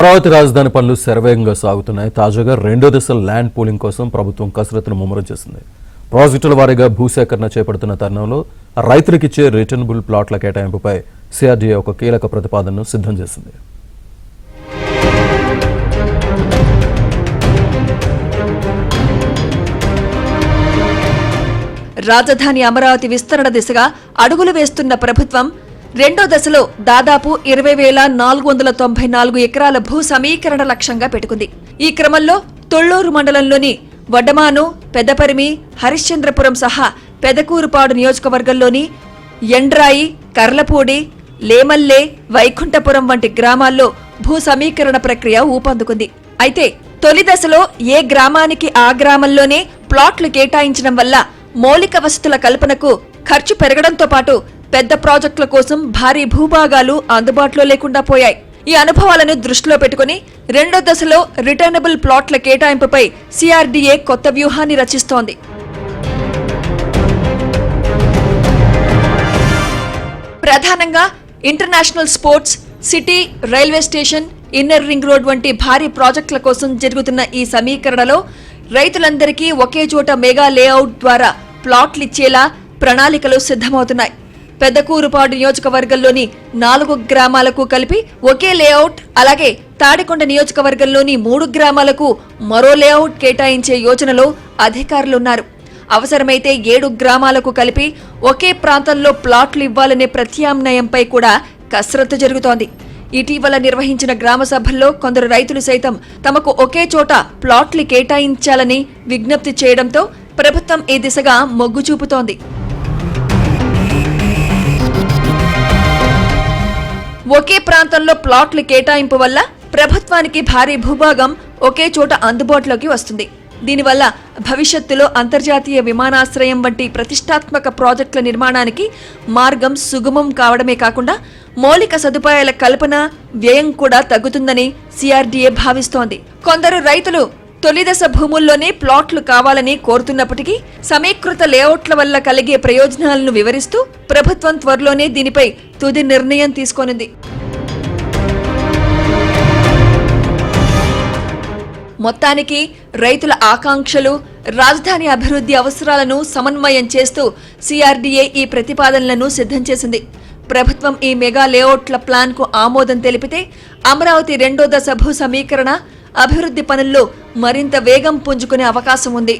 అమరావతి రాజధాని పనులు శరవేగంగా సాగుతున్నాయి. తాజాగా రెండో దశ ల్యాండ్ పూలింగ్ కోసం ప్రభుత్వం కసరత్తును ముమ్మరం చేసింది. ప్రాజెక్టుల వారీగా భూసేకరణ చేపడుతున్న తరుణంలో రైతులకిచ్చే రిటర్నబుల్ ప్లాట్ల కేటాయింపుపై సిఆర్డీఏ ఒక కీలక ప్రతిపాదనను సిద్ధం చేసింది. రాజధాని అమరావతి విస్తరణ దిశగా అడుగులు వేస్తున్న ప్రభుత్వం రెండో దశలో దాదాపు 20,494 ఎకరాల భూ సమీకరణ లక్ష్యంగా పెట్టుకుంది. ఈ క్రమంలో తొళ్లూరు మండలంలోని వడ్డమాను, పెద్దపరిమి, హరిశ్చంద్రపురం సహా పెదకూరుపాడు నియోజకవర్గంలోని ఎండ్రాయి, కర్లపూడి, లేమల్లే, వైకుంఠపురం వంటి గ్రామాల్లో భూ సమీకరణ ప్రక్రియ ఊపందుకుంది. అయితే తొలి దశలో ఏ గ్రామానికి ఆ గ్రామంలోనే ప్లాట్లు కేటాయించడం వల్ల మౌలిక వసతుల కల్పనకు ఖర్చు పెరగడంతో పాటు పెద్ద ప్రాజెక్టుల కోసం భారీ భూభాగాలు అందుబాటులో లేకుండా పోయాయి. ఈ అనుభవాలను దృష్టిలో పెట్టుకుని రెండో దశలో రిటర్నబుల్ ప్లాట్ల కేటాయింపుపై సిఆర్డీఏ కొత్త వ్యూహాన్ని రచిస్తోంది. ప్రధానంగా international sports city, railway station, inner ring road వంటి భారీ ప్రాజెక్టుల కోసం జరుగుతున్న ఈ సమీకరణలో రైతులందరికీ ఒకే చోట మెగా లేఅవుట్ ద్వారా ప్లాట్లిచ్చేలా ప్రణాళికలు సిద్ధమవుతున్నాయి. పెద్దకూరుపాడు నియోజకవర్గంలోని 4 గ్రామాలకు కలిపి ఒకే లేఅవుట్, అలాగే తాడికొండ నియోజకవర్గంలోని 3 గ్రామాలకు మరో లేఅవుట్ కేటాయించే యోచనలో అధికారులున్నారు. అవసరమైతే 7 గ్రామాలకు కలిపి ఒకే ప్రాంతంలో ప్లాట్లు ఇవ్వాలనే ప్రత్యామ్నాయంపై కూడా కసరత్తు జరుగుతోంది. ఇటీవల నిర్వహించిన గ్రామ సభల్లో కొందరు రైతులు సైతం తమకు ఒకే చోట ప్లాట్లు కేటాయించాలని విజ్ఞప్తి చేయడంతో ప్రభుత్వం ఈ దిశగా మొగ్గు చూపుతోంది. ఒకే ప్రాంతంలో ప్లాట్లు కేటాయింపు వల్ల ప్రభుత్వానికి భారీ భూభాగం ఒకే చోట అందుబాటులోకి వస్తుంది. దీనివల్ల భవిష్యత్తులో అంతర్జాతీయ విమానాశ్రయం వంటి ప్రతిష్టాత్మక ప్రాజెక్టుల నిర్మాణానికి మార్గం సుగమం కావడమే కాకుండా మౌలిక సదుపాయాల కల్పన, వ్యయం కూడా తగ్గుతుందని సిఆర్డీఏ భావిస్తోంది. కొందరు రైతులు తొలిదశ భూముల్లోనే ప్లాట్లు కావాలని కోరుతున్నప్పటికీ సమీకృత లేఅవుట్ల వల్ల కలిగే ప్రయోజనాలను వివరిస్తూ ప్రభుత్వం త్వరలోనే దీనిపై తుది నిర్ణయం తీసుకోనుంది. మొత్తానికి రైతుల ఆకాంక్షలు, రాజధాని అభివృద్ధి అవసరాలను సమన్వయం చేస్తూ సిఆర్డీఏ ఈ ప్రతిపాదనలను సిద్ధం చేసింది. ప్రభుత్వం ఈ మెగా లేఅవుట్ల ప్లాన్కు ఆమోదం తెలిపితే అమరావతి రెండో దశ భూ సమీకరణ, అభివృద్ధి పనుల్లో మరింత వేగం పుంజుకునే అవకాశం ఉంది.